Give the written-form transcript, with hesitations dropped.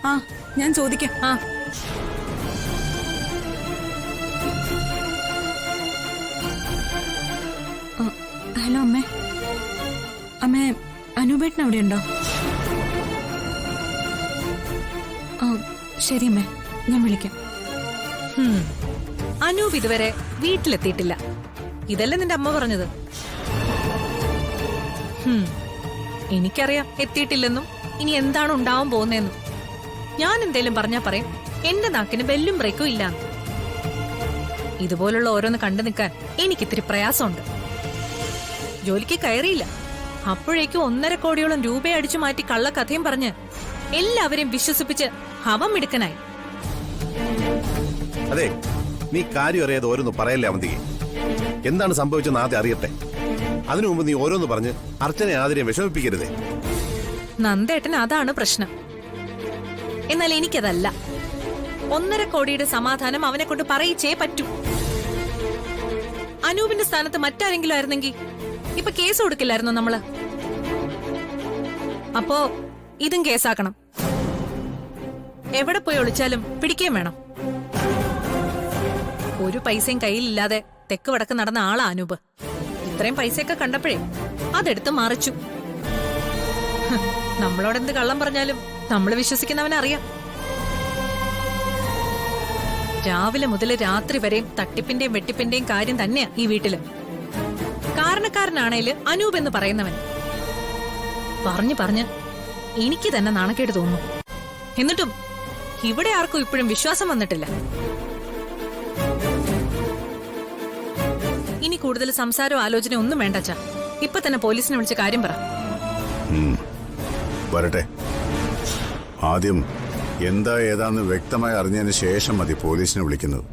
ആ ഞാൻ ചോദിക്കാം. ആ ഹലോ അമ്മേ. അമ്മേ, അനൂപേട്ടൻ അവിടെ ഉണ്ടോ? ശരി അമ്മേ, ഞാൻ വിളിക്കാം. അനൂപ് ഇതുവരെ വീട്ടിലെത്തിയിട്ടില്ല. ഇതല്ലേ നിന്റെ അമ്മ പറഞ്ഞത്? എനിക്കറിയാം എത്തിയിട്ടില്ലെന്നും ഇനി എന്താണ് ഉണ്ടാവാൻ പോകുന്നതെന്നും. ഞാൻ എന്തേലും പറഞ്ഞാ പറയും എന്റെ നാക്കിന് ബെല്ലും ബ്രേക്കും ഇല്ല. ഇതുപോലുള്ള ഓരോന്ന് കണ്ടു നിൽക്കാൻ എനിക്കിത്തിരി പ്രയാസമുണ്ട്. ജോലിക്ക് കയറിയില്ല, അപ്പോഴേക്കും 1.5 കോടിയോളം രൂപ അടിച്ചു മാറ്റി കള്ളക്കഥയും പറഞ്ഞ് എല്ലാവരെയും വിശ്വസിപ്പിച്ച് ഹവം മിടുക്കനായി. അതെ, നീ കാര്യം അറിയാതെ ഓരോന്ന് പറയല്ലേ അവന്തിക്ക്. എന്താണ് സംഭവിച്ചെന്ന് ആദ്യം അറിയട്ടെ. അതിനു മുമ്പ് നീ ഓരോന്ന് പറഞ്ഞ് അർച്ചനെ ആദ്യം വിഷമിപ്പിക്കരുതേ. നന്ദേട്ടന് അതാണ് പ്രശ്നം. എന്നാൽ എനിക്കതല്ല. 1.5 കോടിയുടെ സമാധാനം അവനെ കൊണ്ട് പറയിച്ചേ പറ്റൂ. അനൂപിന്റെ സ്ഥാനത്ത് മറ്റാരെങ്കിലും ആയിരുന്നെങ്കിൽ ഇപ്പൊ കേസ് കൊടുക്കില്ലായിരുന്നോ നമ്മള്? അപ്പോ ഇതും കേസാക്കണം. എവിടെ പോയി ഒളിച്ചാലും പിടിക്കുകയും വേണം. ഒരു പൈസയും കയ്യിലില്ലാതെ തെക്ക് വടക്ക് നടന്ന ആളാ അനൂപ്. ഇത്രയും പൈസയൊക്കെ കണ്ടപ്പോഴേ അതെടുത്ത് മറിച്ചു. നമ്മളോടെന്ത് കള്ളം പറഞ്ഞാലും നമ്മൾ വിശ്വസിക്കുന്നവനറിയാം. രാവിലെ മുതൽ രാത്രി വരെയും തട്ടിപ്പിന്റെയും വെട്ടിപ്പിന്റെയും കാര്യം തന്നെയാ ഈ വീട്ടില്. കാരണക്കാരനാണേല് അനൂപ് എന്ന് പറയുന്നവൻ. പറഞ്ഞ് എനിക്ക് തന്നെ നാണക്കേട് തോന്നുന്നു. എന്നിട്ടും ഇവിടെ ആർക്കും ഇപ്പോഴും വിശ്വാസം വന്നിട്ടില്ല. ഇനി കൂടുതൽ സംസാരവും ആലോചനയും ഒന്നും വേണ്ടച്ചാ. ഇപ്പൊ തന്നെ പോലീസിനെ വിളിച്ച കാര്യം പറ. വരട്ടെ. ആദ്യം എന്താ ഏതാന്ന് വ്യക്തമായി അറിഞ്ഞതിന് ശേഷം മതി പോലീസിനെ വിളിക്കുന്നത്.